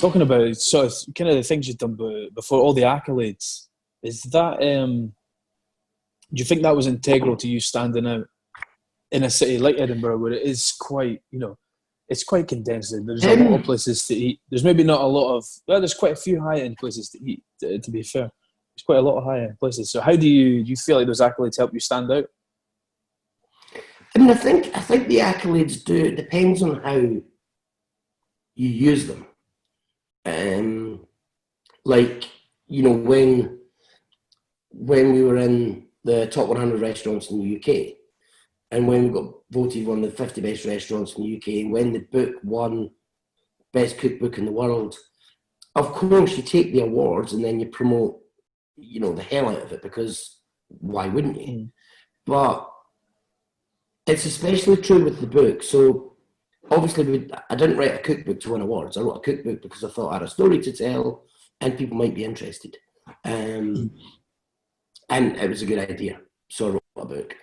talking about sort of kind of the things you've done before, all the accolades, is that do you think that was integral to you standing out in a city like Edinburgh, where it is quite, it's quite condensed? There's a lot of places to eat. There's maybe not a lot of, well, there's quite a few high-end places to eat, to be fair. There's quite a lot of high-end places. So how do you feel like those accolades help you stand out? I mean, I think the accolades do. It depends on how you use them. Like, when we were in the top 100 restaurants in the UK, and when we got voted one of the 50 best restaurants in the UK, and when the book won best cookbook in the world, of course you take the awards and then you promote, the hell out of it, because why wouldn't you? But it's especially true with the book. So obviously I didn't write a cookbook to win awards. I wrote a cookbook because I thought I had a story to tell and people might be interested. And it was a good idea. So I wrote a book.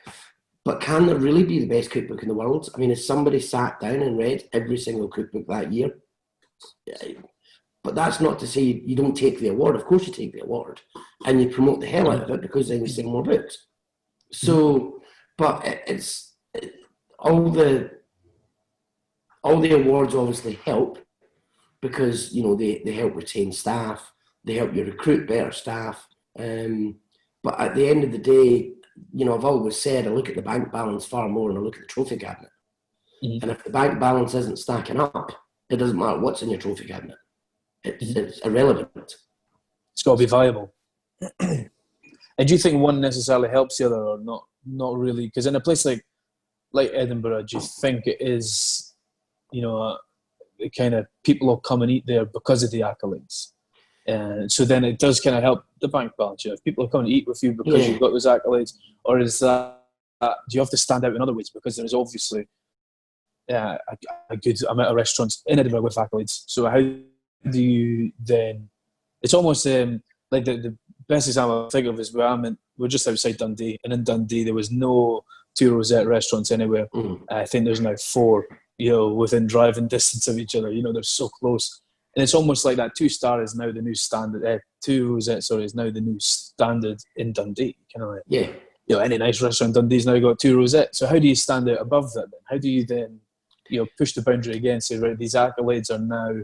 But can there really be the best cookbook in the world? I mean, has somebody sat down and read every single cookbook that year? But that's not to say you don't take the award. Of course you take the award. And you promote the hell out of it, because then you sell more books. So, but all the awards obviously help, because, they help retain staff. They help you recruit better staff. But at the end of the day, I've always said I look at the bank balance far more than I look at the trophy cabinet. And if the bank balance isn't stacking up, it doesn't matter what's in your trophy cabinet. It's irrelevant. It's got to be viable. And do you think one necessarily helps the other, or not? Not really, because in a place like Edinburgh, do you think it is, the kind of people will come and eat there because of the accolades? And so then it does kind of help the bank balance. If people are coming to eat with you because you've got those accolades, or is that, do you have to stand out in other ways? Because there's obviously a good amount of restaurants in Edinburgh with accolades. So how do you then, it's almost like the best example I think of is we're just outside Dundee, and in Dundee there was no two Rosette restaurants anywhere. I think there's now 4, within driving distance of each other. They're so close. And it's almost like that 2-star is now the new standard. 2 Rosette, is now the new standard in Dundee. Kind of like, any nice restaurant in Dundee's now got 2 Rosette. So how do you stand out above that then? How do you then, push the boundary again and say, right, these accolades are now,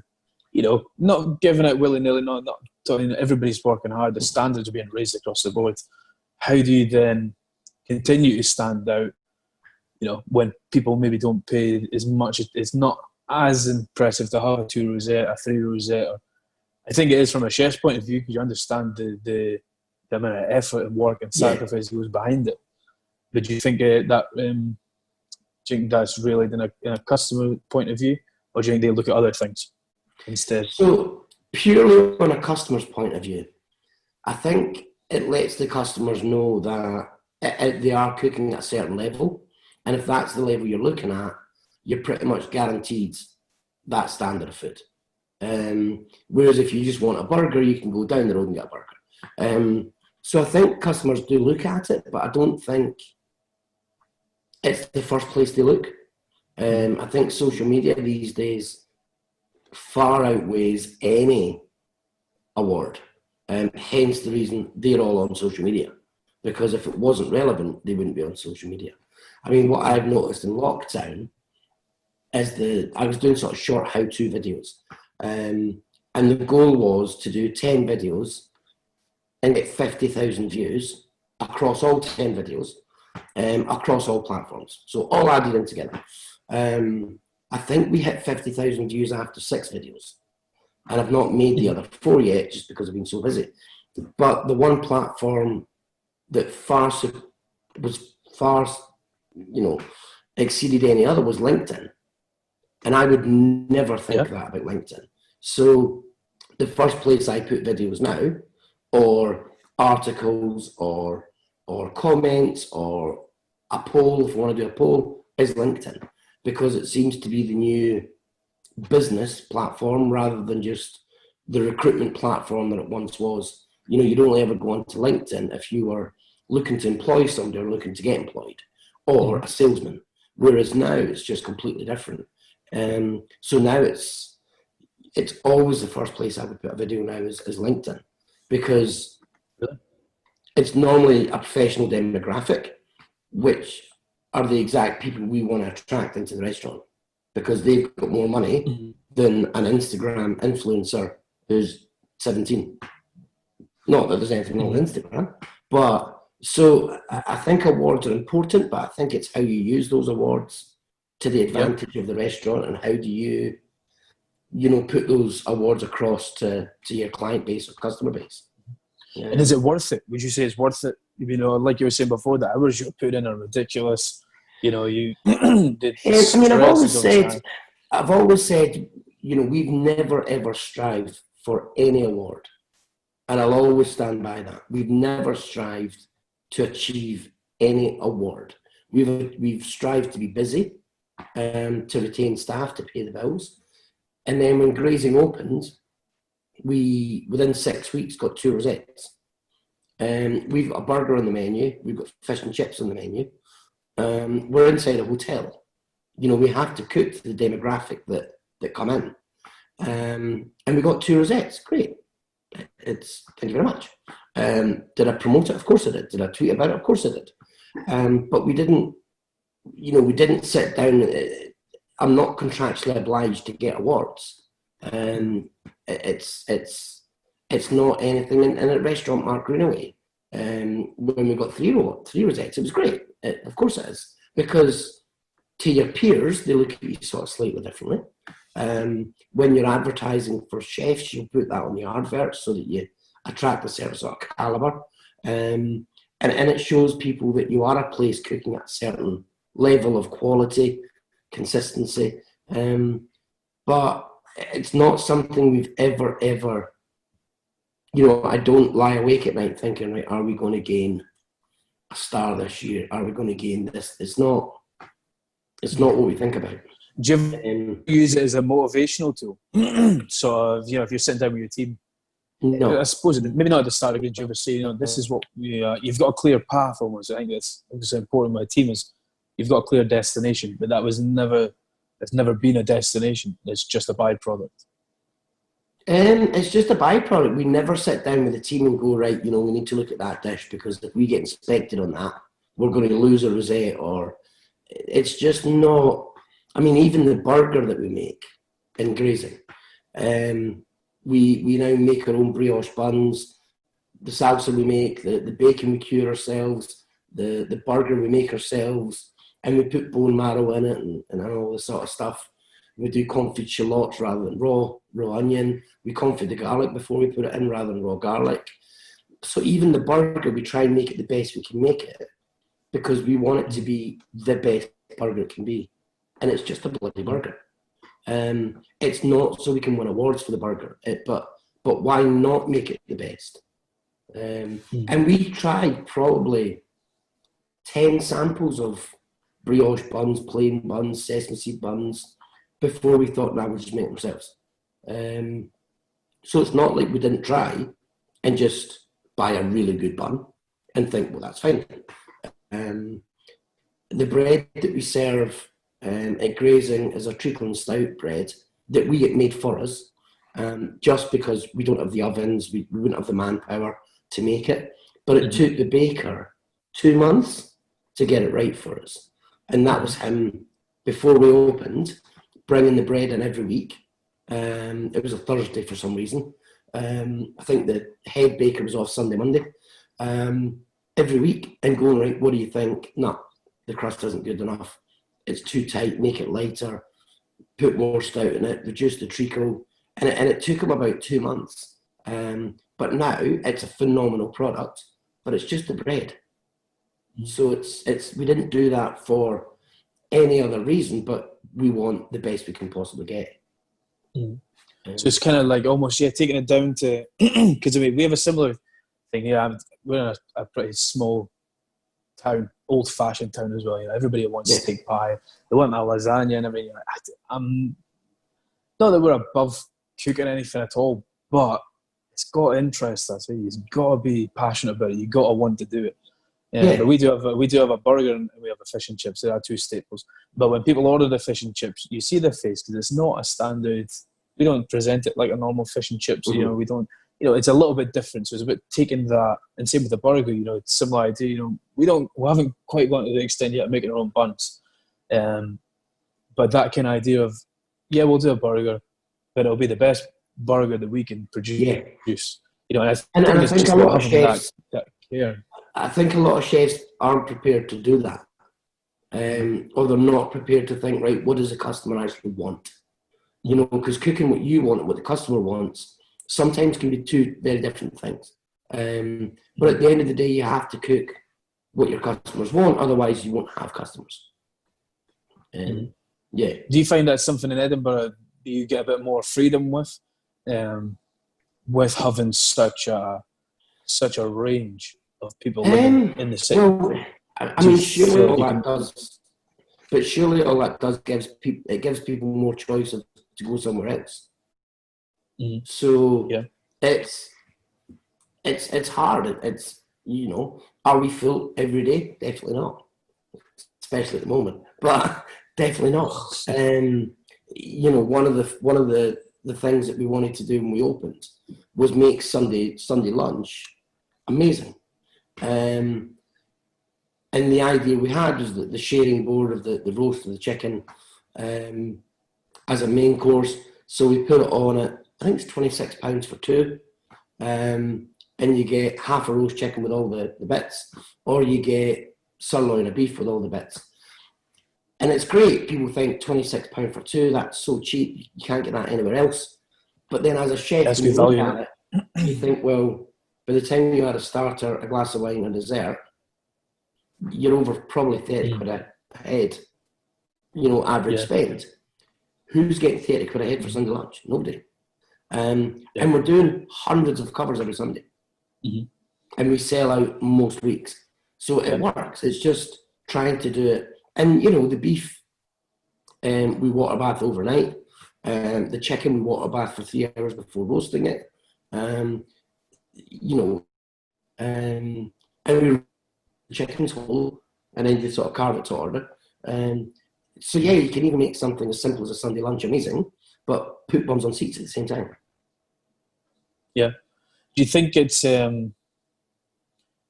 not given out willy-nilly, not telling everybody's working hard, the standards are being raised across the board. How do you then continue to stand out, when people maybe don't pay as much? It's not as impressive to have a 2 Rosette, a 3 Rosette. I think it is from a chef's point of view, because you understand the amount of effort and work and sacrifice goes behind it. But do you think do you think that's really in a customer point of view, or do you think they look at other things instead? So purely on a customer's point of view, I think it lets the customers know that they are cooking at a certain level, and if that's the level you're looking at, you're pretty much guaranteed that standard of food. Whereas if you just want a burger, you can go down the road and get a burger. So I think customers do look at it, but I don't think it's the first place they look. I think social media these days far outweighs any award. Hence the reason they're all on social media. Because if it wasn't relevant, they wouldn't be on social media. I mean, what I've noticed in lockdown is I was doing sort of short how-to videos. And the goal was to do 10 videos and get 50,000 views across all 10 videos, across all platforms. So all added in together. I think we hit 50,000 views after 6 videos. And I've not made the other 4 yet, just because I've been so busy. But the one platform that was far exceeded any other was LinkedIn. And I would never think that about LinkedIn. So the first place I put videos now, or articles, or comments, or a poll, if I want to do a poll, is LinkedIn. Because it seems to be the new business platform rather than just the recruitment platform that it once was. You'd only ever go onto LinkedIn if you were looking to employ somebody or looking to get employed, or a salesman. Whereas now it's just completely different. So now it's always the first place I would put a video now is LinkedIn, because it's normally a professional demographic, which are the exact people we want to attract into the restaurant, because they've got more money than an Instagram influencer who's 17. Not that there's anything wrong with Instagram, but so I think awards are important, but I think it's how you use those awards to the advantage of the restaurant, and how do you, put those awards across to your client base or customer base. Yeah. And is it worth it? Would you say it's worth it? Like you were saying before, the hours you're putting in are ridiculous. You. I've always said, we've never ever strived for any award, and I'll always stand by that. We've never strived to achieve any award. We've strived to be busy, to retain staff, to pay the bills, and then when grazing opened, we within 6 weeks got 2 rosettes. We've got a burger on the menu. We've got fish and chips on the menu. We're inside a hotel. We have to cook to the demographic that come in. And we got 2 rosettes. Great. Thank you very much. Did I promote it? Of course I did. Did I tweet about it? Of course I did. But we didn't sit down. I'm not contractually obliged to get awards. It's not anything. In a restaurant, Mark Greenway, when we got 3 rosettes, it was great. Of course it is, because to your peers, they look at you sort of slightly differently. When you're advertising for chefs, you'll put that on the advert so that you attract a certain sort of caliber, and it shows people that you are a place cooking at a certain level of quality, consistency. But it's not something we've ever, I don't lie awake at night thinking, right, are we going to gain a star this year? Are we going to gain this? It's not what we think about. Do you ever use it as a motivational tool? So, if you're sitting down with your team, no. I suppose maybe not at the start of it, do you ever say, this is what you've got a clear path almost. I think that's important. My team is you've got a clear destination, but it's never been a destination. It's just a byproduct. It's just a byproduct. We never sit down with the team and go, right, we need to look at that dish, because if we get inspected on that, we're going to lose a rosette. Or it's just not. I mean, even the burger that we make in grazing, we now make our own brioche buns. The salsa we make, the bacon we cure ourselves, the burger we make ourselves, and we put bone marrow in it and all this sort of stuff. We do confit shallots rather than raw onion. We confit the garlic before we put it in rather than raw garlic. So even the burger, we try and make it the best we can make it, because we want it to be the best burger it can be. And it's just a bloody burger. It's not so we can win awards for the burger, but why not make it the best? And we tried probably 10 samples of brioche buns, plain buns, sesame seed buns, before we thought, we'll just make them ourselves. So it's not like we didn't try and just buy a really good bun and think, well, that's fine. The bread that we serve at grazing is a treacle and stout bread that we get made for us, just because we don't have the ovens, we wouldn't have the manpower to make it. But it took the baker 2 months to get it right for us. And that was him, before we opened, bringing the bread in every week. It was a Thursday for some reason. I think the head baker was off Sunday, Monday. Every week, and going, right, what do you think? No, the crust isn't good enough. It's too tight, make it lighter, put more stout in it, reduce the treacle. And it took him about 2 months. But now it's a phenomenal product, but it's just the bread. So it's we didn't do that for any other reason, but we want the best we can possibly get. So it's kind of like almost taking it down to, because we have a similar thing here. We're in a pretty small town, old-fashioned town as well. Everybody wants steak pie. They want my lasagna and everything. Not that we're above cooking anything at all, but it's got to interest us. You've got to be passionate about it. You've got to want to do it. But we do have a burger and we have a fish and chips. There are 2 staples. But when people order the fish and chips, you see their face, because it's not a standard present it like a normal fish and chips. Mm-hmm. You know, we don't. You know, it's a little bit different. So it's about taking that, and same with the burger. You know, it's a similar idea. You know, we haven't quite gone to the extent yet of making our own buns, but that kind of idea of, yeah, we'll do a burger, but it'll be the best burger that we can produce. Yeah. You know, and I And think I it's think just a lot about of having chefs, that care. I think a lot of chefs aren't prepared to do that. Or they're not prepared to think, right, what does the customer actually want? You know, because cooking what you want and what the customer wants sometimes can be two very different things. But at the end of the day, you have to cook what your customers want, otherwise you won't have customers. Yeah. Do you find that something in Edinburgh that you get a bit more freedom with having such a range of people living in the city? Well, I mean, surely all that does, but surely all that does gives people more choice to go somewhere else. So yeah, it's hard. It's, you know, are we full every day? Definitely not, especially at the moment. But definitely not. You know, one of the things that we wanted to do when we opened was make Sunday lunch amazing. And the idea we had was that the sharing board of the roast of the chicken as a main course. So we put it on at, I think it's £26 for two. And you get half a roast chicken with all the bits, or you get sirloin of beef with all the bits. And it's great. People think £26 for two, that's so cheap, you can't get that anywhere else. But then as a chef, that's when good you look value. at it, you think, well, by the time you had a starter, a glass of wine, and a dessert, you're over probably 30 quid a head, you know, average spend. Who's getting 30 quid a head for Sunday lunch? Nobody. And we're doing hundreds of covers every Sunday. And we sell out most weeks. So it works. It's just trying to do it. And, you know, the beef, we water bath overnight. The chicken, we water bath for 3 hours before roasting it. You know, and we the chicken's whole, and then you sort of carve it to order. So yeah, you can even make something as simple as a Sunday lunch amazing, but put bums on seats at the same time. Yeah. Do you think it's you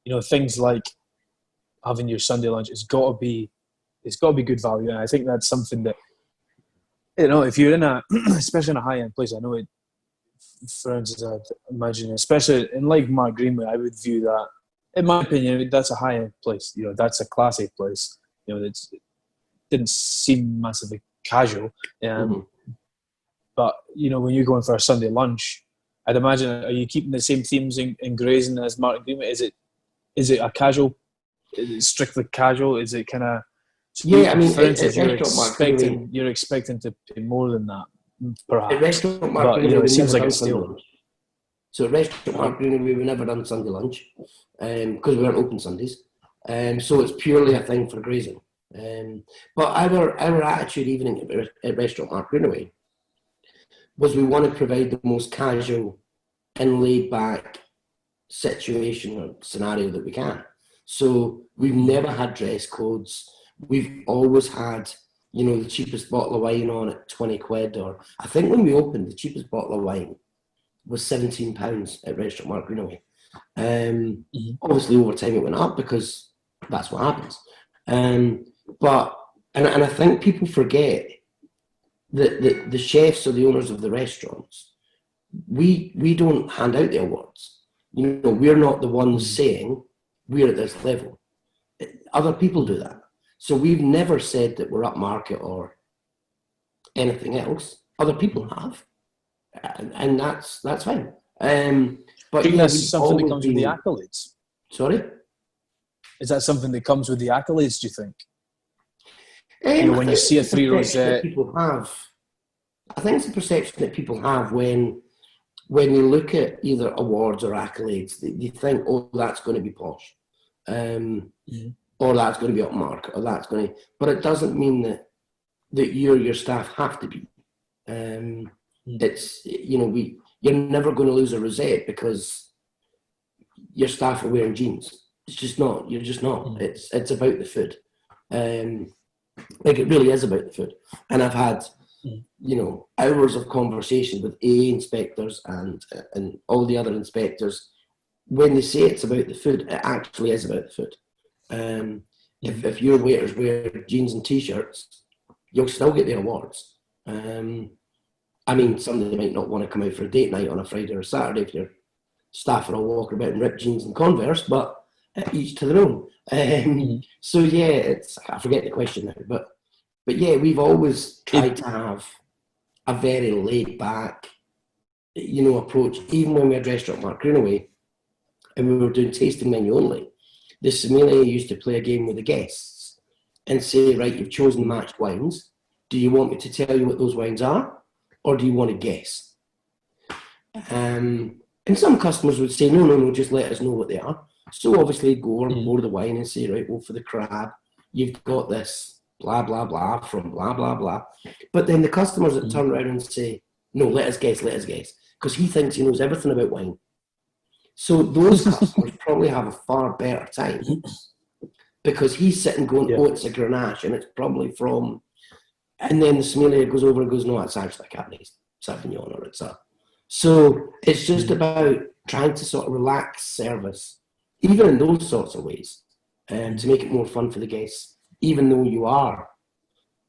know, things like having your Sunday lunch, it's got to be good value, and I think that's something that, you know, if you're in especially in a high end place, I know it. For instance, I'd imagine, especially in like Mark Greenway, I would view that, in my opinion, that's a high end place. You know, that's a classy place. You know, it didn't seem massively casual. But you know, when you're going for a Sunday lunch, I'd imagine, are you keeping the same themes in grazing as Mark Greenway? Is it a casual? Is it strictly casual? Is it kind of? Yeah, I mean, for instance, you're expecting to pay more than that, perhaps. At Restaurant Mark Greenway, you know, it seems like never it's done Sunday still. lunch. So at Restaurant Mark Greenway, we've never done Sunday lunch because we weren't open Sundays. So it's purely a thing for grazing. But our attitude, even at Restaurant Mark Greenway, was we want to provide the most casual and laid back situation or scenario that we can. So we've never had dress codes. We've always had, you know, the cheapest bottle of wine on at 20 quid, or I think when we opened, the cheapest bottle of wine was £17 at Restaurant Mark Greenway. Obviously over time it went up because that's what happens. But I think people forget that the chefs or the owners of the restaurants, we don't hand out the awards. You know, we're not the ones saying we're at this level. Other people do that. So we've never said that we're upmarket or anything else. Other people have, and that's fine. But Do you think that's something that comes with the accolades? Sorry? Is that something that comes with the accolades, do you think? You know, when you see a 3 rosette, people have. I think it's the perception that people have when you look at either awards or accolades, you think, oh, that's going to be posh, or that's going to be upmarket, or that's going to. But it doesn't mean that you or your staff have to be. It's, you know, you're never going to lose a rosette because your staff are wearing jeans. It's just not. You're just not. It's about the food. Like, it really is about the food. And I've had you know, hours of conversation with AA inspectors and all the other inspectors. When they say it's about the food, it actually is about the food. If your waiters wear jeans and t-shirts, you'll still get the awards. I mean, somebody might not want to come out for a date night on a Friday or Saturday if your staff are all walking about in ripped jeans and Converse, but each to their own. So yeah, I forget the question now, but yeah, we've always tried to have a very laid back, you know, approach. Even when we had Restaurant Mark Greenaway and we were doing tasting menu only, the sommelier used to play a game with the guests and say, right, you've chosen the matched wines. Do you want me to tell you what those wines are, or do you want to guess? And some customers would say, no, just let us know what they are. So obviously go or pour the wine and say, right, well, for the crab, you've got this blah, blah, blah from blah, blah, blah. But then the customers that turn around and say, no, let us guess, because he thinks he knows everything about wine. So those customers probably have a far better time because he's sitting going, oh, it's a Grenache and it's probably from, and then the sommelier goes over and goes, no, it's actually a Cabernet Sauvignon or it's a. So it's just about trying to sort of relax service, even in those sorts of ways, to make it more fun for the guests, even though you are,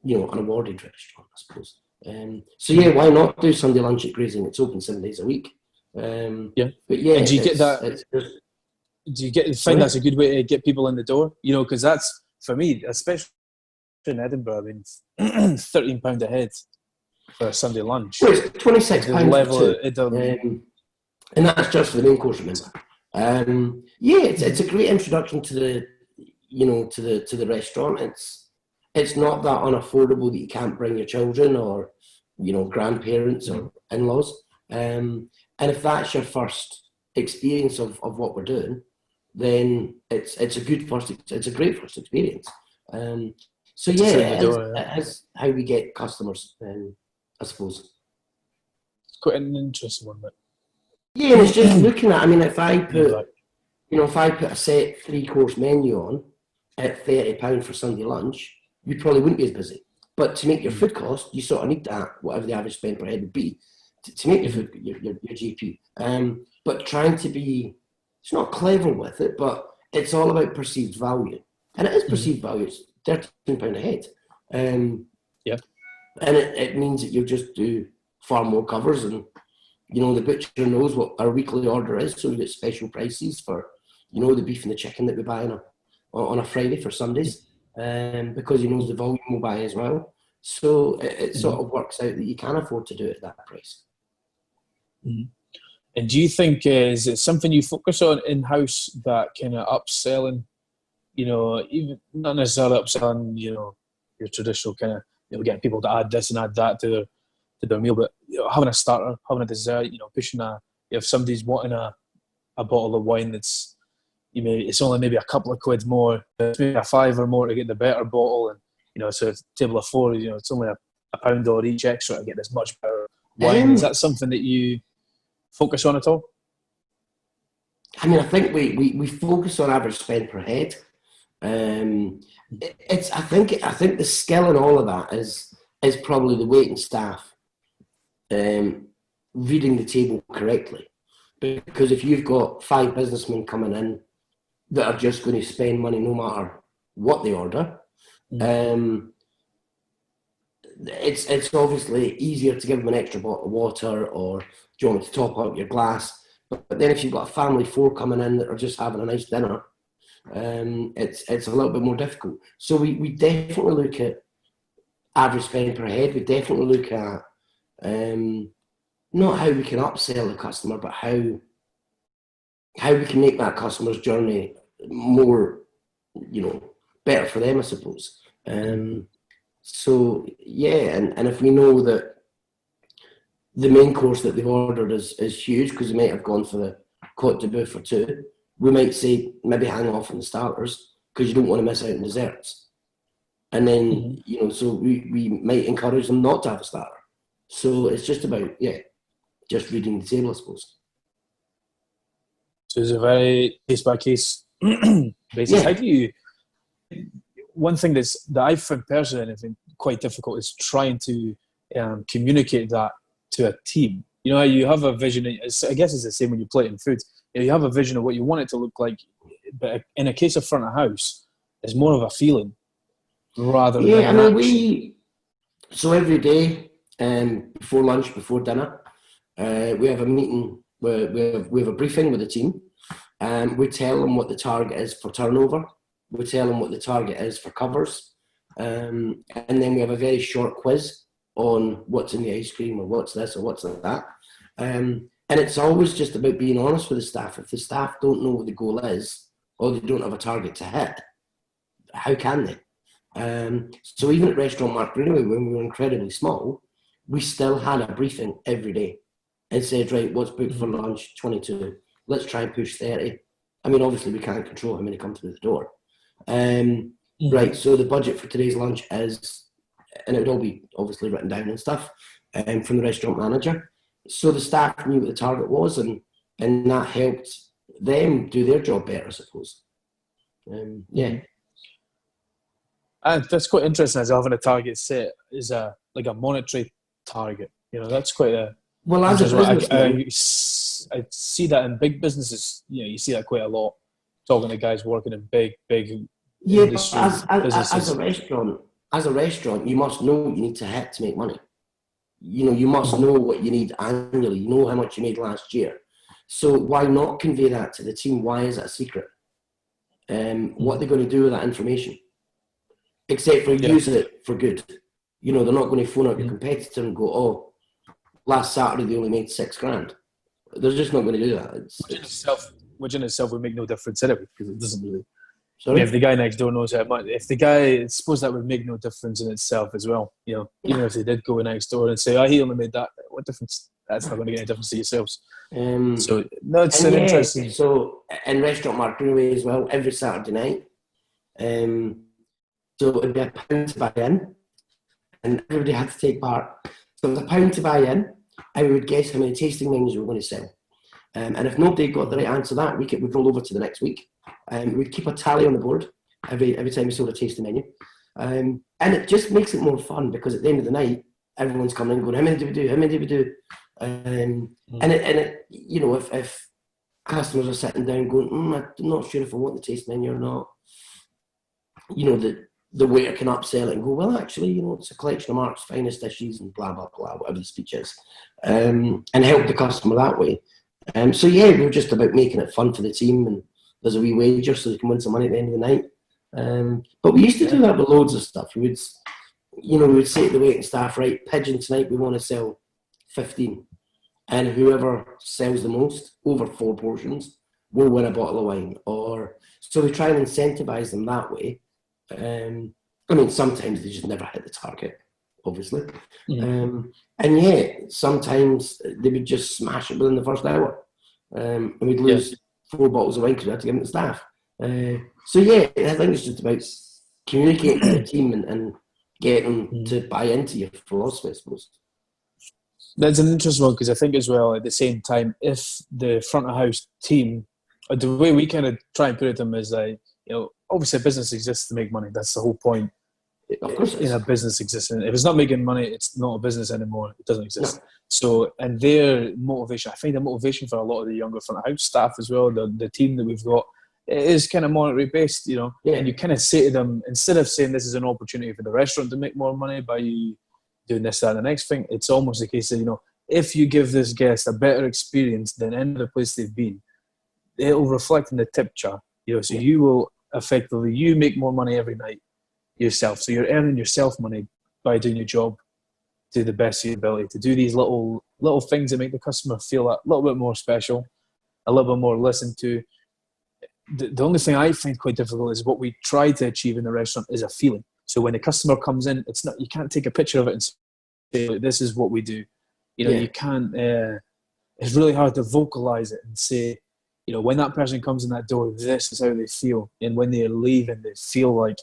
you know, an awarded restaurant, I suppose. So yeah, why not do Sunday lunch at Grazing? It's open 7 days a week. But yeah, and do you get that? Do you find that's a good way to get people in the door? You know, because that's for me, especially in Edinburgh. I mean, £13 a head for a Sunday lunch. Well, it's £26 for two, and that's just for the main course. Remember, yeah, it's a great introduction to the, you know, to the restaurant. It's not that unaffordable that you can't bring your children or, you know, grandparents or in-laws. And if that's your first experience of what we're doing, then it's a great first experience. So yeah, it is how we get customers, I suppose. It's quite an interesting one, but yeah, and it's just looking at. I mean, if I put a set 3-course menu on at £30 for Sunday lunch, you probably wouldn't be as busy. But to make your food cost, you sort of need that, whatever the average spend per head would be, to make your food your GP. But trying to be, it's not clever with it, but it's all about perceived value, and it is perceived value. It's £13 a head. And it means that you'll just do far more covers, and you know the butcher knows what our weekly order is, so we get special prices for, you know, the beef and the chicken that we buy on a Friday for Sundays, because he knows the volume we'll buy as well. So it sort of works out that you can afford to do it at that price. And do you think is it something you focus on in house, that kind of upselling? You know, even not necessarily upselling, you know, your traditional kind of, you know, getting people to add this and add that to their meal, but you know, having a starter, having a dessert, you know, pushing if somebody's wanting a bottle of wine that's, you know, it's only maybe a couple of quid more, it's maybe a £5 or more to get the better bottle, and you know, so a table of 4, you know, it's only a pound or each extra to get this much better wine. Is that something that you focus on at all? I mean, I think we focus on average spend per head. I think the skill in all of that is probably the waiting staff reading the table correctly. Because if you've got 5 businessmen coming in that are just going to spend money no matter what they order, it's obviously easier to give them an extra bottle of water, or do you want me to top up your glass? But then if you've got a family of 4 coming in that are just having a nice dinner, it's a little bit more difficult. So we definitely look at average spend per head. We definitely look at not how we can upsell the customer, but how we can make that customer's journey more, you know, better for them, I suppose. So yeah, and if we know that the main course that they've ordered is huge, because they might have gone for the Cote de Boeuf for 2, we might say maybe hang off on the starters because you don't want to miss out on desserts. And then, you know, so we might encourage them not to have a starter. So it's just about, just reading the table, I suppose. So it's a very case-by-case basis. How do you... One thing that I found personally, and I think quite difficult, is trying to communicate that to a team. You know, you have a vision. I guess it's the same when you plate in food. You have a vision of what you want it to look like, but in a case of front of house, it's more of a feeling rather than an action. So every day, before lunch, before dinner, we have a meeting. We have a briefing with the team. We tell them what the target is for turnover. We tell them what the target is for covers. And then we have a very short quiz on what's in the ice cream or what's this or what's that. And it's always just about being honest with the staff. If the staff don't know what the goal is or they don't have a target to hit, how can they? So even at Restaurant Mark Greenway, when we were incredibly small, we still had a briefing every day and said, right, what's booked for lunch? 22. Let's try and push 30. I mean, obviously we can't control how many come through the door. Right, so the budget for today's lunch is, and it would all be obviously written down and stuff from the restaurant manager. So the staff knew what the target was, and that helped them do their job better, I suppose. And that's quite interesting, as having a target set is like a monetary target. You know, that's quite a... Well, as a businessman, I see that in big businesses. You know, you see that quite a lot. Talking to guys working in big industry businesses. As a restaurant, you must know what you need to hit to make money. You know, you must know what you need annually. You know how much you made last year. So why not convey that to the team? Why is it a secret? What are they going to do with that information? Except for use it for good. You know, they're not going to phone up your competitor and go, oh, last Saturday they only made $6,000. They're just not going to do that. Which in itself would make no difference anyway, because it doesn't really. Sorry? I mean, if the guy next door knows how much, if the guy, I suppose that would make no difference in itself as well. You know, even if they did go next door and say, "Oh, he only made that," what difference? That's not going to get any difference to yourselves. So no, it's an interesting. So in Restaurant Mark Greenway as well, every Saturday night, so it'd be £1 to buy in, and everybody had to take part. So it was £1 to buy in, and we would guess how many tasting menus we were going to sell. And if nobody got the right answer to that week, it would roll over to the next week. We'd keep a tally on the board every time we sold a tasting menu. And it just makes it more fun because at the end of the night, everyone's coming in going, how many do we do? How many do we do? And it, you know, if customers are sitting down going, I'm not sure if I want the taste menu or not, you know, the waiter can upsell it and go, well, actually, you know, it's a collection of Mark's finest dishes and blah, blah, blah, whatever the speech is, and help the customer that way. So yeah, we're just about making it fun for the team, and there's a wee wager so they can win some money at the end of the night. But we used to do that with loads of stuff. We would say to the waiting staff, right, pigeon tonight, we want to sell 15. And whoever sells the most, over 4 portions, will win a bottle of wine. So we try and incentivize them that way. I mean, sometimes they just never hit the target, obviously. And yeah, sometimes they would just smash it within the first hour. And we'd lose 4 bottles of wine because we had to give them to staff. So yeah, I think it's just about communicating with the team and getting them to buy into your philosophy, I suppose. That's an interesting one, because I think as well, at the same time, if the front of house team, the way we kind of try and put it to them is like, you know, obviously a business exists to make money. That's the whole point. Of course, in a business existing. If it's not making money, it's not a business anymore. It doesn't exist. No. So, and their motivation, I think the motivation for a lot of the younger front of house staff as well, the team that we've got, it is kind of monetary based, you know. And you kind of say to them, instead of saying this is an opportunity for the restaurant to make more money by you doing this, that, and the next thing, it's almost a case of, you know, if you give this guest a better experience than any other place they've been, it'll reflect in the tip jar, you know. So you will effectively, you make more money every night yourself. So you're earning yourself money by doing your job to the best of your ability, to do these little things that make the customer feel a little bit more special, a little bit more listened to. The only thing I find quite difficult is what we try to achieve in the restaurant is a feeling. So when the customer comes in, it's not, you can't take a picture of it and say, this is what we do. You know, you can't, it's really hard to vocalize it and say, you know, when that person comes in that door, this is how they feel. And when they're leaving, they feel like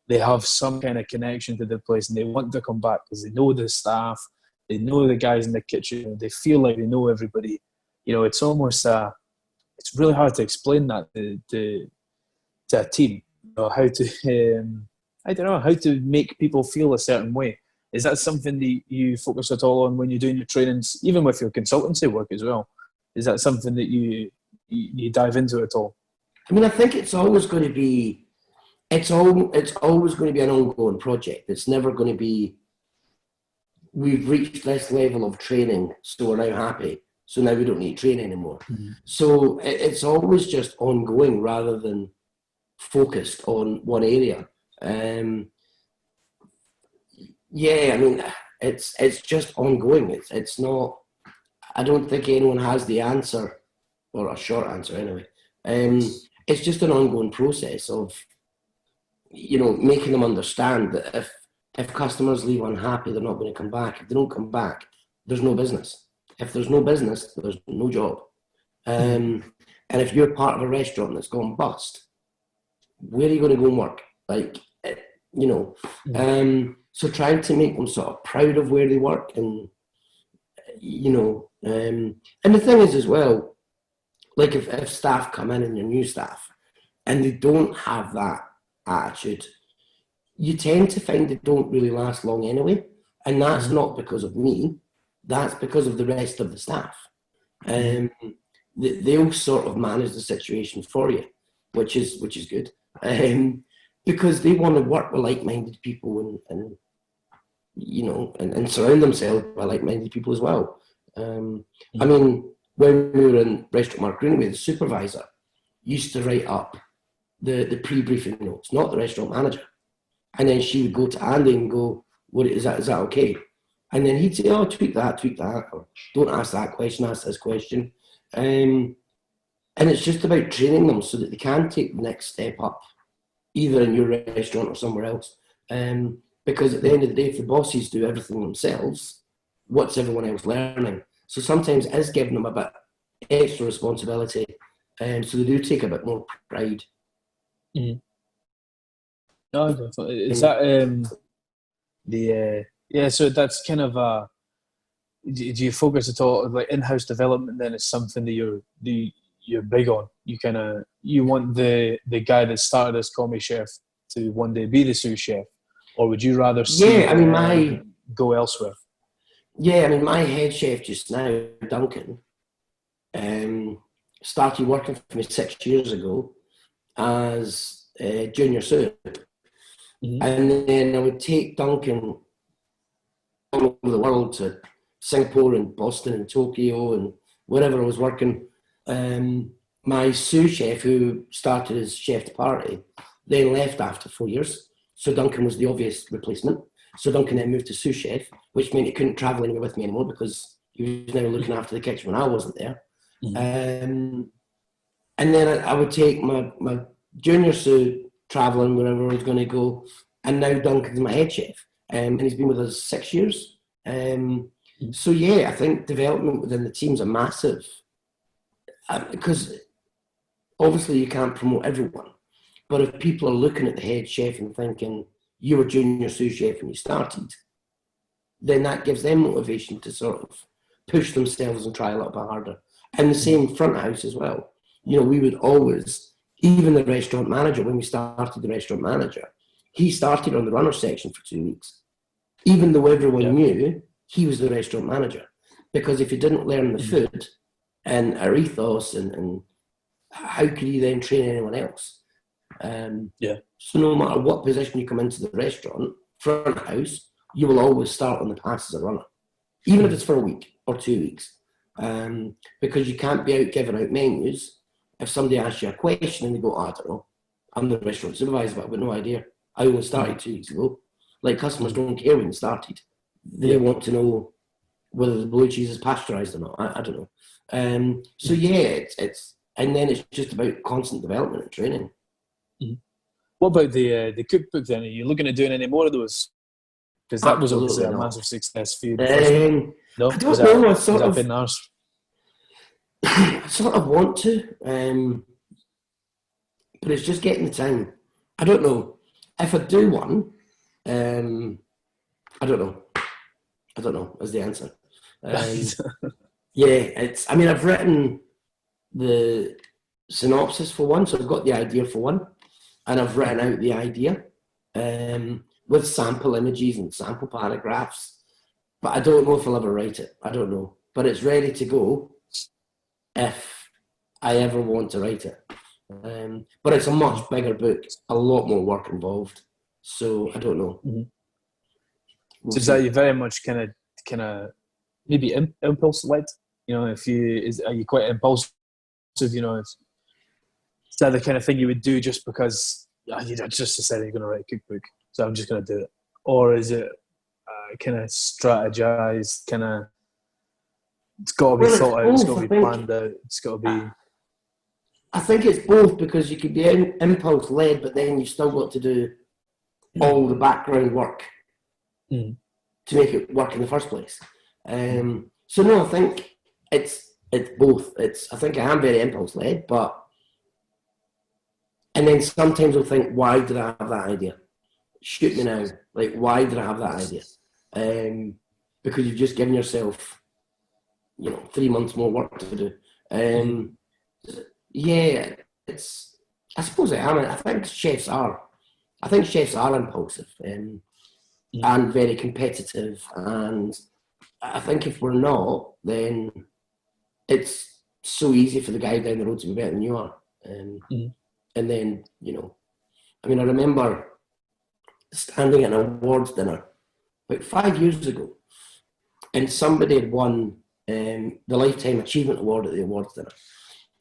they have some kind of connection to the place and they want to come back because they know the staff, they know the guys in the kitchen, they feel like they know everybody. You know, it's almost, it's really hard to explain that to a team. You know, how to, I don't know, how to make people feel a certain way. Is that something that you focus at all on when you're doing your trainings, even with your consultancy work as well? Is that something that you dive into at all? I mean, I think it's always going to be, it's always going to be an ongoing project. It's never going to be, we've reached this level of training, so we're now happy. So now we don't need to train anymore. Mm-hmm. So it's always just ongoing rather than focused on one area. Yeah, I mean, it's just ongoing. It's not. I don't think anyone has the answer, or a short answer anyway. It's just an ongoing process of, making them understand that if customers leave unhappy, they're not going to come back. If they don't come back, there's no business. If there's no business, there's no job. And if you're part of a restaurant that's gone bust, where are you going to go and work? So trying to make them sort of proud of where they work, and and the thing is as well, like if staff come in and you're new staff and they don't have that attitude, you tend to find they don't really last long anyway. And that's not because of me, that's because of the rest of the staff. They'll sort of manage the situation for you, which is good. Because they want to work with like-minded people and surround themselves by like-minded people as well. I mean, when we were in Restaurant Mark Greenway, the supervisor used to write up the pre-briefing notes, not the restaurant manager. And then she would go to Andy and go, "What is that okay?" And then he'd say, "Oh, tweak that, or don't ask that question, ask this question." And it's just about training them so that they can take the next step up, either in your restaurant or somewhere else. Because at the end of the day, if the bosses do everything themselves, what's everyone else learning? So sometimes it is giving them a bit extra responsibility, so they do take a bit more pride. Mm-hmm. No, definitely. Is that so that's kind of do you focus at all like in-house development? Then is something that you're big on. You want the guy that started as commis chef to one day be the sous chef, or would you rather see go elsewhere? Yeah, I mean, my head chef just now, Duncan, started working for me 6 years ago as a junior sous. Mm-hmm. And then I would take Duncan all over the world to Singapore and Boston and Tokyo and wherever I was working. My sous chef, who started as chef de partie, then left after 4 years. So Duncan was the obvious replacement. So Duncan then moved to sous chef, which meant he couldn't travel anywhere with me anymore because he was now looking after the kitchen when I wasn't there. Mm-hmm. And then I would take my junior sous traveling wherever I was going to go. And now Duncan's my head chef. And he's been with us 6 years. So yeah, I think development within the teams are massive. Because obviously you can't promote everyone. But if people are looking at the head chef and thinking, you were junior sous chef when you started, then that gives them motivation to sort of push themselves and try a little bit harder. And the same front house as well. We would always, even the restaurant manager, when we started the restaurant manager, he started on the runner section for 2 weeks. Even though everyone knew he was the restaurant manager. Because if he didn't learn the food and our ethos, and how could he then train anyone else? So no matter what position you come into the restaurant, front house, you will always start on the pass as a runner. Even if it's for a week or 2 weeks. Because you can't be out giving out menus. If somebody asks you a question and they go, "Oh, I don't know, I'm the restaurant supervisor, but I've got no idea. I only started 2 weeks ago." Like, customers don't care when you started. They want to know whether the blue cheese is pasteurised or not. I don't know. So yeah, it's and then it's just about constant development and training. Mm-hmm. What about the cookbook then? Are you looking at doing any more of those? Because that was obviously a massive success for you. No, I don't know. I sort of want to, but it's just getting the time. I don't know. If I do one, I don't know is the answer. I've written the synopsis for one, so I've got the idea for one, and I've written out the idea. with sample images and sample paragraphs, but I don't know if I'll ever write it. I don't know. But it's ready to go if I ever want to write it. But it's a much bigger book, a lot more work involved. So I don't know. Mm-hmm. We'll So is see. that you very much kind of maybe impulse led? You know, are you quite impulsive? You know, is that the kind of thing you would do just because you just decided you're going to write a cookbook, so I'm just going to do it, or is it kind of strategized? Kind of, it's got to be Well, thought out. It's got to I be think. planned out. It's got to be. I think it's both, because you could be impulse led, but then you've still got to do all the background work Mm. to make it work in the first place. So no, I think it's both. I think I am very impulse led, and then sometimes I'll think, why did I have that idea? Shoot me now. Like, why did I have that idea? Because you've just given yourself, 3 months more work to do. Yeah, I suppose I am. I think chefs are impulsive and very competitive. And I think if we're not, then it's so easy for the guy down the road to be better than you are. And then, I remember standing at an awards dinner about 5 years ago, and somebody had won the Lifetime Achievement Award at the awards dinner.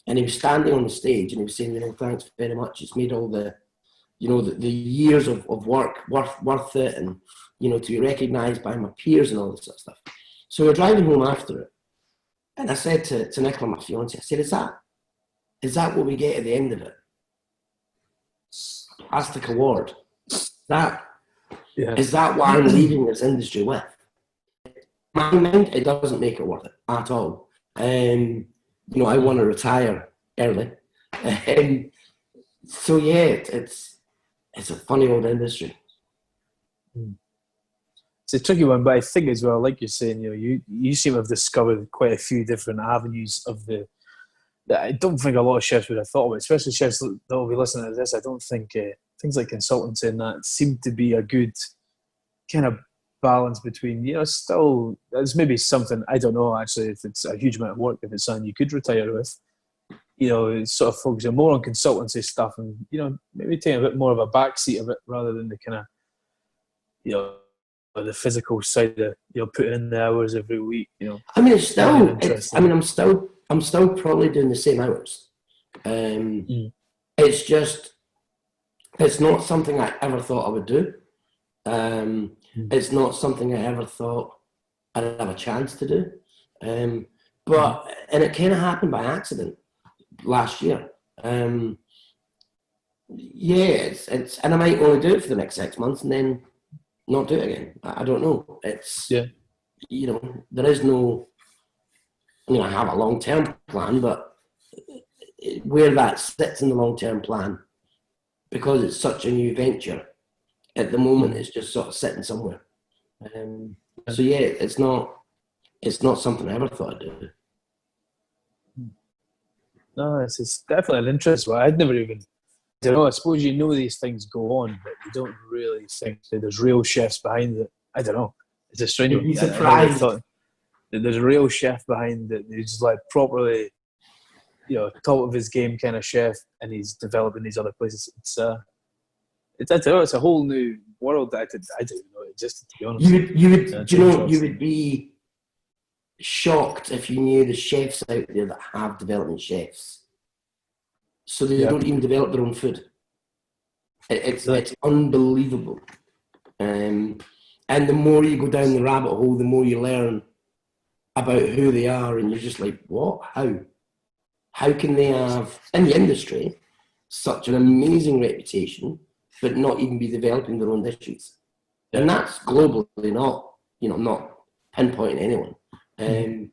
And he was standing on the stage and he was saying, thanks very much. It's made all the, the years of work worth it, and, to be recognised by my peers and all this sort of stuff. So we're driving home after it. And I said to Nicola, my fiancée, I said, is that what we get at the end of it? Plastic award. Is that what I'm leaving this industry with? In my mind, it doesn't make it worth it at all. I want to retire early. So yeah, it's a funny old industry. It's a tricky one, but I think as well, like you're saying, you seem to have discovered quite a few different avenues that I don't think a lot of chefs would have thought about, especially chefs that will be listening to this. I don't think things like consultancy and that seem to be a good kind of balance between, still, there's maybe something, I don't know actually if it's a huge amount of work, if it's something you could retire with, sort of focusing more on consultancy stuff and, maybe taking a bit more of a backseat of it rather than the kind of, the physical side of, putting in the hours every week, I'm still probably doing the same hours. It's just, it's not something I ever thought I would do. It's not something I ever thought I'd have a chance to do. And it kind of happened by accident last year. And I might only do it for the next 6 months and then not do it again. I don't know. There is no, I have a long-term plan, but where that sits in the long-term plan, because it's such a new venture, at the moment it's just sort of sitting somewhere. So yeah, it's not something I ever thought I'd do. No, it's definitely an interest. Well, I'd never even, I don't know, I suppose these things go on, but you don't really think that there's real chefs behind it. I don't know. It's a strange one. You'd be surprised. I thought that there's a real chef behind it. He's like properly, top of his game kind of chef, and he's developing these other places. It's a whole new world that I didn't know it existed, to be honest. You would be shocked if you knew the chefs out there that have development chefs. So they don't even develop their own food. It's unbelievable. And the more you go down the rabbit hole, the more you learn about who they are, and you're just like, what? How can they have, in the industry, such an amazing reputation, but not even be developing their own dishes? And that's globally, not pinpointing anyone. Even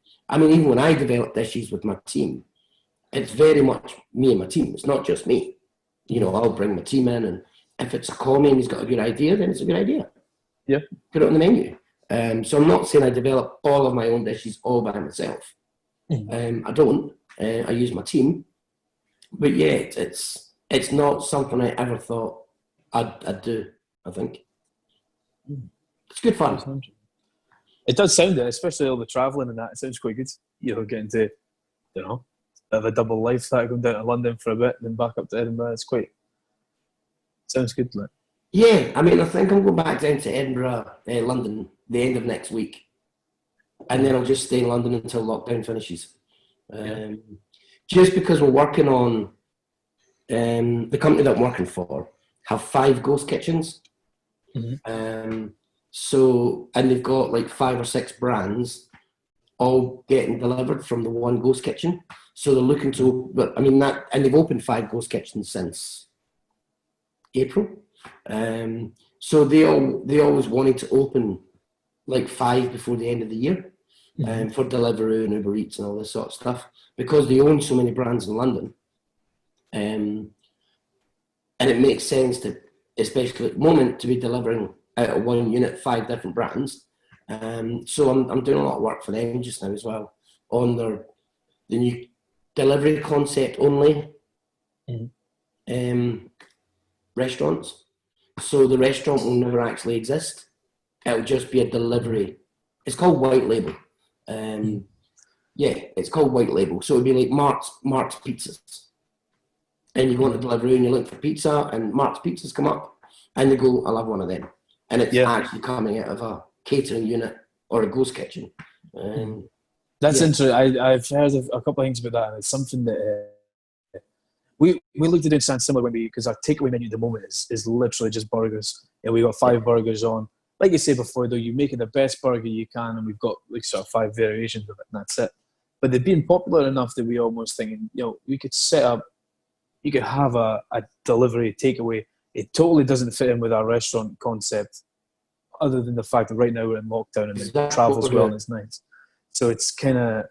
when I develop dishes with my team, it's very much me and my team. It's not just me. I'll bring my team in, and if it's a commie and he's got a good idea, then it's a good idea. Yeah. Put it on the menu. So I'm not saying I develop all of my own dishes all by myself. I don't. I use my team. But yeah, it's not something I ever thought I'd do, I think. It's good fun. It does sound it, especially all the travelling and that. It sounds quite good. You know, getting to, you know, bit of a double life that going down to London for a bit, then back up to Edinburgh. It's quite sounds good. Like. Yeah, I mean, I think I'm going back down to Edinburgh, London, the end of next week, and then I'll just stay in London until lockdown finishes. Just because we're working on the company that I'm working for have 5 ghost kitchens. So, and they've got like 5 or 6 brands all getting delivered from the one ghost kitchen. So they're looking to, but I mean that, and they've opened 5 ghost kitchens since April. So they always wanted to open like 5 before the end of the year, for Deliveroo and Uber Eats and all this sort of stuff, because they own so many brands in London. And it makes sense to, especially at the moment, to be delivering out of one unit 5 different brands. So I'm doing a lot of work for them just now as well on the new delivery concept only restaurants. So the restaurant will never actually exist. It'll just be a delivery. It's called white label. Yeah, it's called white label. So it'll be like Mark's Pizzas. And you go to Deliveroo and you look for pizza, and Mark's Pizzas come up, and you go, I'll have one of them. And it's actually coming out of a catering unit or a ghost kitchen. That's interesting. I've heard a couple of things about that, and it's something that we looked at doing something similar when because our takeaway menu at the moment is literally just burgers. And we got 5 burgers on. Like you say before, though, you make it the best burger you can, and we've got like sort of 5 variations of it, and that's it. But they've been popular enough that we almost thinking, you know, we could set up, you could have a delivery takeaway. It totally doesn't fit in with our restaurant concept, other than the fact that right now we're in lockdown and it travels well and it's nice. So it's kind of.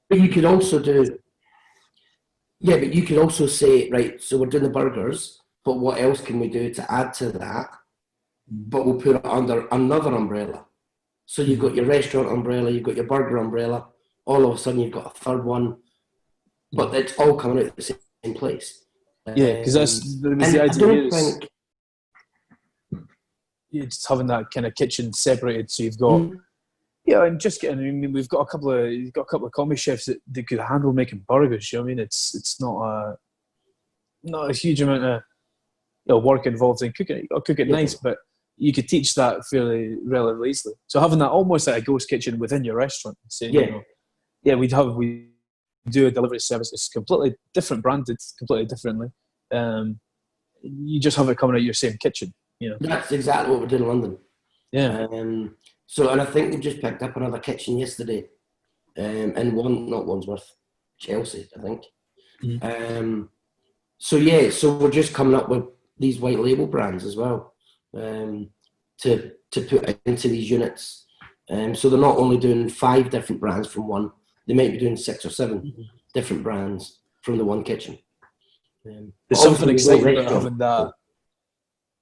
But you could also do. Yeah, but you could also say, right, so we're doing the burgers, but what else can we do to add to that? But we'll put it under another umbrella. So you've got your restaurant umbrella, you've got your burger umbrella, all of a sudden you've got a third one, but it's all coming out of the same place. Yeah, because that was the idea here. You're just having that kind of kitchen separated, so you've got and just getting. I mean, you've got a couple of comedy chefs that could handle making burgers. You know what I mean? It's not a huge amount of work involved in cooking it. You got to cook it nice, but you could teach that fairly relatively easily. So having that almost like a ghost kitchen within your restaurant, saying, you know, we do a delivery service. It's completely different branded, completely differently. You just have it coming out of your same kitchen. You know, that's exactly what we did in London. Yeah. So, and I think we just picked up another kitchen yesterday, and not Wandsworth, Chelsea, I think. So we're just coming up with these white label brands as well, to put into these units. So they're not only doing 5 different brands from one; they might be doing 6 or 7 different brands from the one kitchen. There's something exciting about having that.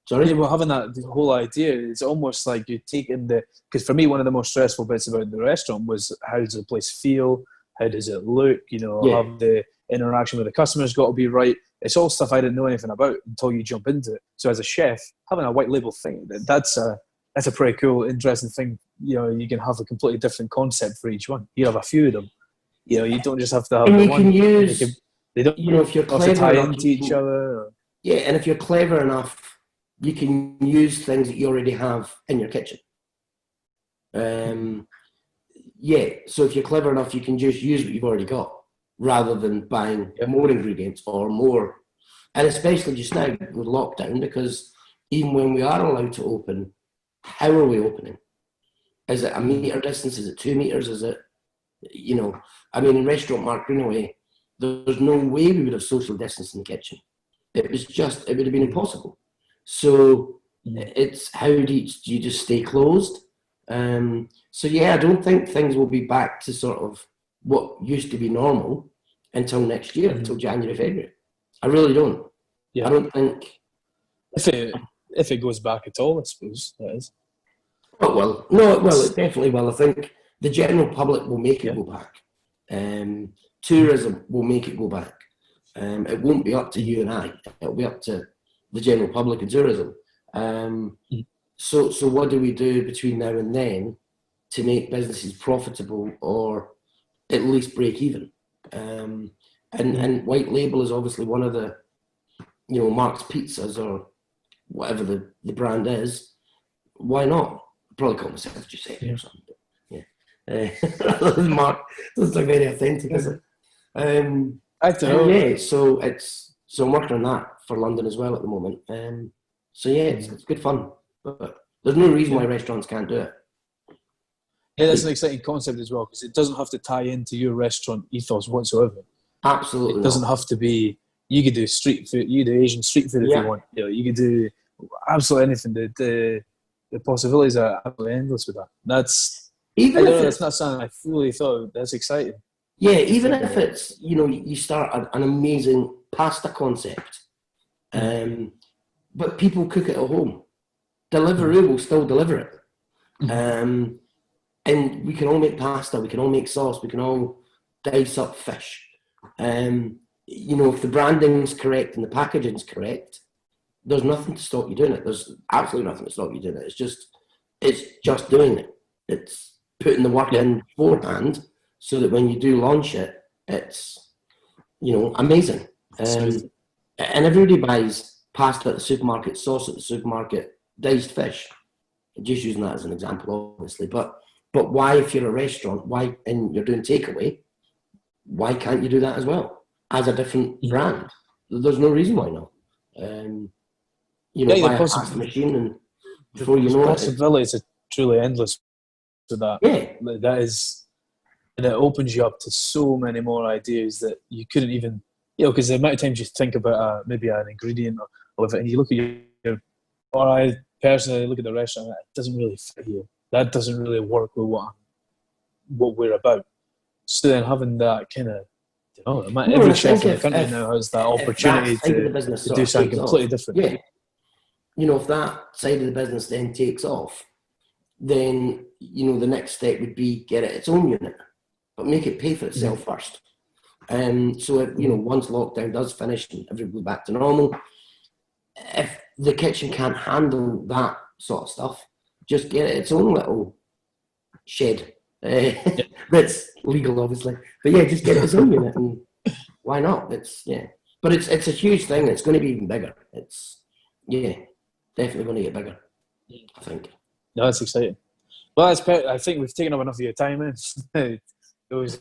Sorry? Yeah, well, having that whole idea, it's almost like you're taking because for me, one of the most stressful bits about the restaurant was how does the place feel? How does it look? You know, have the interaction with the customers got to be right. It's all stuff I didn't know anything about until you jump into it. So as a chef, having a white label thing, that's a pretty cool, interesting thing. You know, you can have a completely different concept for each one. You have a few of them. You know, you don't just have to have and one. Can use, they don't, you know, if you're have clever to tie enough, into each other. Yeah, and if you're clever enough, you can use things that you already have in your kitchen. So if you're clever enough, you can just use what you've already got rather than buying more ingredients or more. And especially just now with lockdown, because even when we are allowed to open, how are we opening? Is it a metre distance? Is it 2 meters? Is it, you know, I mean, in restaurant Mark Greenway, there's no way we would have social distance in the kitchen. It would have been impossible. So it's how do you just stay closed? So I don't think things will be back to sort of what used to be normal until next year, until January, February. I really don't. Yeah. I don't think if it goes back at all, I suppose that is. Oh well, no, it definitely will. I think the general public will make it go back. Tourism will make it go back. It won't be up to you and I. It'll be up to the general public and tourism. So what do we do between now and then to make businesses profitable or at least break even? And white label is obviously one of the, Mark's Pizzas or whatever the brand is. Why not? I'd probably call myself Giuseppe or something. But yeah. Mark doesn't sound very authentic, is it? I don't know. Yeah, so I'm working on that for London as well at the moment. So yeah, it's good fun. But there's no reason why restaurants can't do it. Yeah, that's an exciting concept as well, because it doesn't have to tie into your restaurant ethos whatsoever. Absolutely, it doesn't have to be. You could do street food. You could do Asian street food if you want. You could do absolutely anything. The possibilities are absolutely endless with that. That's that's not something I fully thought. That's exciting. Yeah, even if it's you start an amazing pasta concept, but people cook it at home. Deliveroo will still deliver it. And we can all make pasta, we can all make sauce, we can all dice up fish. If the branding's correct and the packaging's correct, there's nothing to stop you doing it. There's absolutely nothing to stop you doing it. It's just doing it. It's putting the work in beforehand so that when you do launch it, it's, amazing. And everybody buys pasta at the supermarket, sauce at the supermarket, diced fish. Just using that as an example, obviously. But why, if you're a restaurant, and you're doing takeaway, why can't you do that as well as a different brand? There's no reason why not. Buy a pasta machine, and before you know it, possibilities are truly endless with that. Yeah, that is, and it opens you up to so many more ideas that you couldn't even, because the amount of times you think about maybe an ingredient or if and you look at or I personally look at the restaurant, it doesn't really fit here. That doesn't really work with what we're about. So then having that kind of, every chef in the country now has that opportunity to do something completely different. Yeah. If that side of the business then takes off, then, the next step would be get it its own unit, but make it pay for itself first. So if, once lockdown does finish and everybody back to normal, if the kitchen can't handle that sort of stuff, just get it its own little shed. That's legal, obviously. But yeah, just get it its own unit, and why not? But it's a huge thing. It's going to be even bigger. It's definitely going to get bigger, I think. No, that's exciting. Well, I think we've taken up enough of your time. It was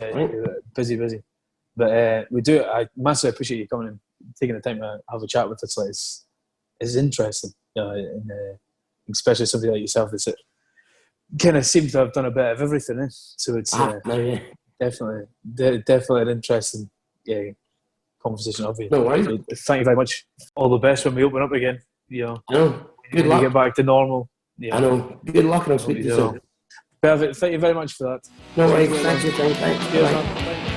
busy. But I massively appreciate you coming and taking the time to have a chat with us. Like, it's interesting, and especially somebody like yourself that's kind of seems to have done a bit of everything. So it's definitely an interesting conversation of you. No worries. So thank you very much. All the best when we open up again. I know. Good luck. Get back to normal. I know. Good luck, and I'll speak to you soon. Perfect. Thank you very much for that. No worries. Thank you. Cheers, man.